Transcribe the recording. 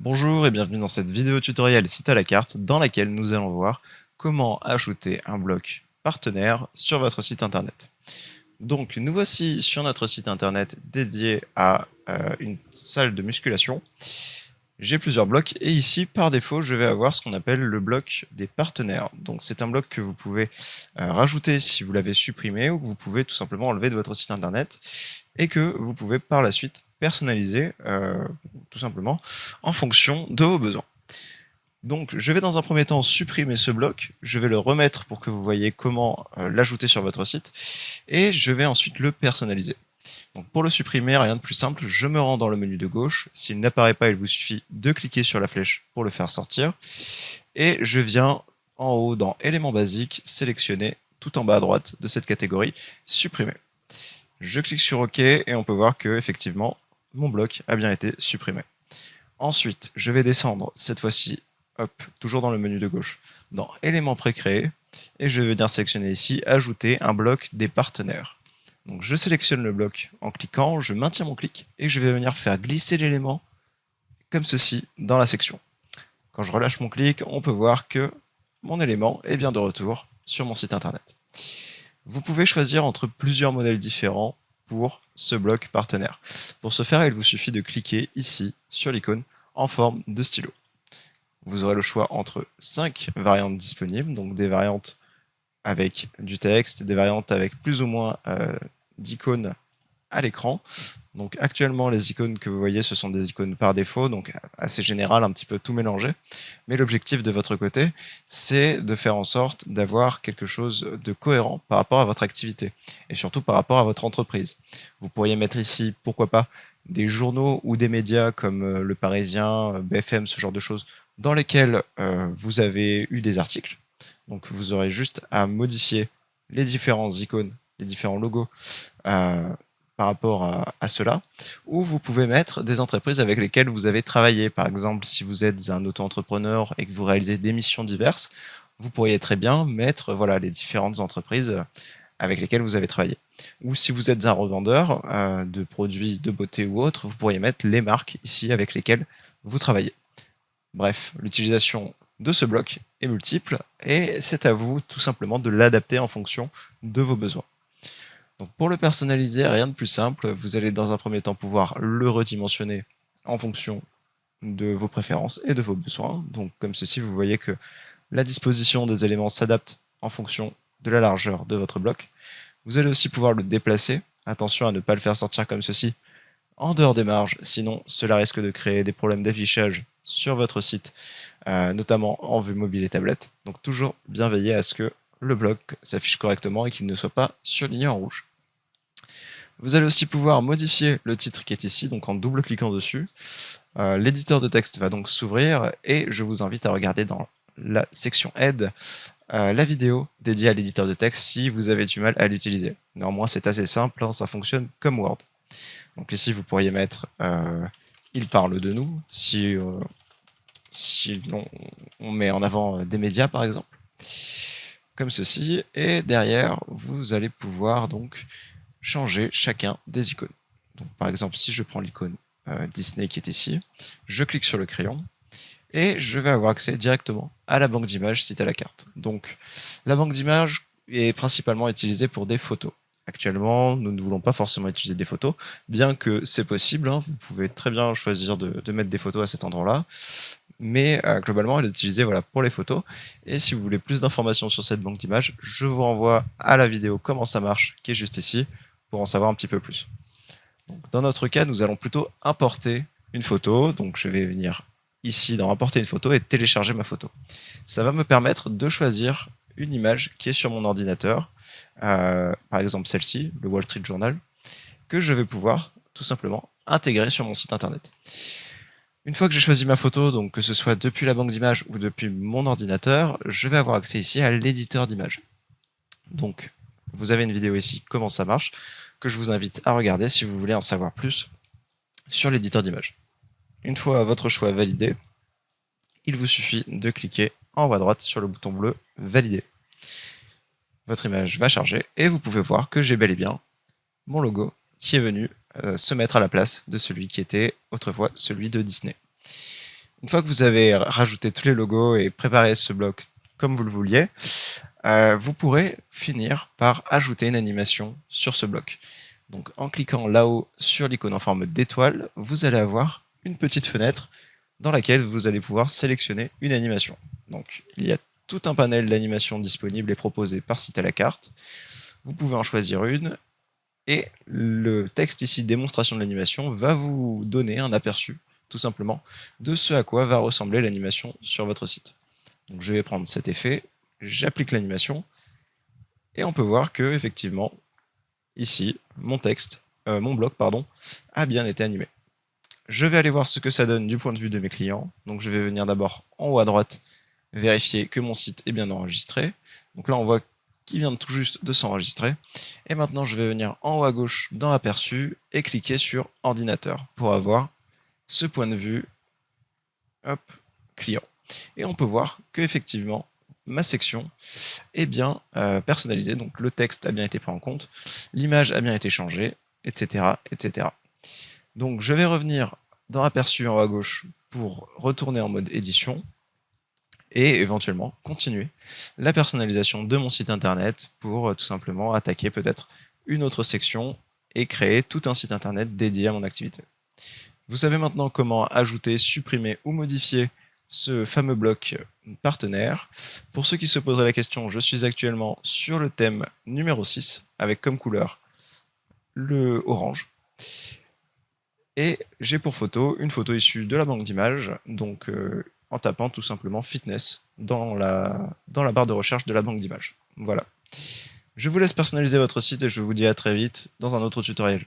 Bonjour et bienvenue dans cette vidéo tutoriel site à la carte dans laquelle nous allons voir comment ajouter un bloc partenaire sur votre site internet. Donc nous voici sur notre site internet dédié à une salle de musculation. J'ai plusieurs blocs et ici par défaut je vais avoir ce qu'on appelle le bloc des partenaires. Donc c'est un bloc que vous pouvez rajouter si vous l'avez supprimé ou que vous pouvez tout simplement enlever de votre site internet et que vous pouvez par la suite personnaliser tout simplement en fonction de vos besoins. Donc je vais dans un premier temps supprimer ce bloc, je vais le remettre pour que vous voyez comment l'ajouter sur votre site et je vais ensuite le personnaliser. Donc pour le supprimer, rien de plus simple, je me rends dans le menu de gauche, s'il n'apparaît pas, il vous suffit de cliquer sur la flèche pour le faire sortir et je viens en haut dans éléments basiques, sélectionner tout en bas à droite de cette catégorie, supprimer. Je clique sur OK et on peut voir que effectivement mon bloc a bien été supprimé. Ensuite, je vais descendre cette fois-ci, hop, toujours dans le menu de gauche, dans éléments précréés, et je vais venir sélectionner ici ajouter un bloc des partenaires. Donc je sélectionne le bloc en cliquant, je maintiens mon clic et je vais venir faire glisser l'élément comme ceci dans la section. Quand je relâche mon clic, on peut voir que mon élément est bien de retour sur mon site internet. Vous pouvez choisir entre plusieurs modèles différents pour ce bloc partenaire. Pour ce faire, il vous suffit de cliquer ici sur l'icône en forme de stylo. Vous aurez le choix entre 5 variantes disponibles, donc des variantes avec du texte, des variantes avec plus ou moins d'icônes à l'écran. Donc actuellement les icônes que vous voyez ce sont des icônes par défaut, donc assez générales, un petit peu tout mélangé. Mais l'objectif de votre côté, c'est de faire en sorte d'avoir quelque chose de cohérent par rapport à votre activité et surtout par rapport à votre entreprise. Vous pourriez mettre ici, pourquoi pas, des journaux ou des médias comme Le Parisien, BFM, ce genre de choses, dans lesquels vous avez eu des articles. Donc vous aurez juste à modifier les différentes icônes, les différents logos par rapport à cela, ou vous pouvez mettre des entreprises avec lesquelles vous avez travaillé. Par exemple, si vous êtes un auto-entrepreneur et que vous réalisez des missions diverses, vous pourriez très bien mettre voilà, les différentes entreprises avec lesquelles vous avez travaillé. Ou si vous êtes un revendeur de produits de beauté ou autres, vous pourriez mettre les marques ici avec lesquelles vous travaillez. Bref, l'utilisation de ce bloc est multiple et c'est à vous tout simplement de l'adapter en fonction de vos besoins. Donc pour le personnaliser, rien de plus simple, vous allez dans un premier temps pouvoir le redimensionner en fonction de vos préférences et de vos besoins. Donc comme ceci, vous voyez que la disposition des éléments s'adapte en fonction de la largeur de votre bloc. Vous allez aussi pouvoir le déplacer. Attention à ne pas le faire sortir comme ceci en dehors des marges, sinon cela risque de créer des problèmes d'affichage sur votre site, notamment en vue mobile et tablette. Donc toujours bien veiller à ce que le bloc s'affiche correctement et qu'il ne soit pas surligné en rouge. Vous allez aussi pouvoir modifier le titre qui est ici, donc en double-cliquant dessus. L'éditeur de texte va donc s'ouvrir et je vous invite à regarder dans la section aide la vidéo dédiée à l'éditeur de texte si vous avez du mal à l'utiliser. Néanmoins, c'est assez simple, hein, ça fonctionne comme Word. Donc ici, vous pourriez mettre il parle de nous, si on met en avant des médias par exemple, comme ceci, et derrière, vous allez pouvoir donc changer chacun des icônes. Donc par exemple, si je prends l'icône Disney qui est ici, je clique sur le crayon, et je vais avoir accès directement à la banque d'images site à la carte. Donc la banque d'images est principalement utilisée pour des photos. Actuellement, nous ne voulons pas forcément utiliser des photos, bien que c'est possible, hein, vous pouvez très bien choisir de mettre des photos à cet endroit-là, mais globalement, elle est utilisée voilà, pour les photos. Et si vous voulez plus d'informations sur cette banque d'images, je vous renvoie à la vidéo comment ça marche, qui est juste ici, pour en savoir un petit peu plus. Donc, dans notre cas, nous allons plutôt importer une photo, donc je vais venir ici dans importer une photo et télécharger ma photo. Ça va me permettre de choisir une image qui est sur mon ordinateur, par exemple celle-ci, le Wall Street Journal, que je vais pouvoir tout simplement intégrer sur mon site internet. Une fois que j'ai choisi ma photo, donc que ce soit depuis la banque d'images ou depuis mon ordinateur, je vais avoir accès ici à l'éditeur d'images. Donc, vous avez une vidéo ici, comment ça marche, que je vous invite à regarder si vous voulez en savoir plus sur l'éditeur d'images. Une fois votre choix validé, il vous suffit de cliquer en haut à droite sur le bouton bleu « Valider ». Votre image va charger et vous pouvez voir que j'ai bel et bien mon logo qui est venu se mettre à la place de celui qui était autrefois celui de Disney. Une fois que vous avez rajouté tous les logos et préparé ce bloc comme vous le vouliez, vous pourrez finir par ajouter une animation sur ce bloc. Donc en cliquant là-haut sur l'icône en forme d'étoile, vous allez avoir une petite fenêtre dans laquelle vous allez pouvoir sélectionner une animation. Donc il y a tout un panel d'animations disponibles et proposées par site à la carte. Vous pouvez en choisir une et le texte ici, démonstration de l'animation, va vous donner un aperçu, tout simplement, de ce à quoi va ressembler l'animation sur votre site. Donc je vais prendre cet effet, j'applique l'animation, et on peut voir que, effectivement, ici, mon bloc, a bien été animé. Je vais aller voir ce que ça donne du point de vue de mes clients. Donc je vais venir d'abord en haut à droite, vérifier que mon site est bien enregistré. Donc là, on voit qu'il vient tout juste de s'enregistrer. Et maintenant, je vais venir en haut à gauche dans Aperçu et cliquer sur Ordinateur pour avoir ce point de vue client. Et on peut voir qu'effectivement, ma section est bien personnalisée, donc le texte a bien été pris en compte, l'image a bien été changée, etc., etc. Donc je vais revenir dans Aperçu en haut à gauche pour retourner en mode édition et éventuellement continuer la personnalisation de mon site internet pour tout simplement attaquer peut-être une autre section et créer tout un site internet dédié à mon activité. Vous savez maintenant comment ajouter, supprimer ou modifier ce fameux bloc partenaire. Pour ceux qui se poseraient la question, je suis actuellement sur le thème numéro 6 avec comme couleur le orange. Et j'ai pour photo une photo issue de la banque d'images, donc en tapant tout simplement fitness dans la barre de recherche de la banque d'images. Voilà. Je vous laisse personnaliser votre site et je vous dis à très vite dans un autre tutoriel.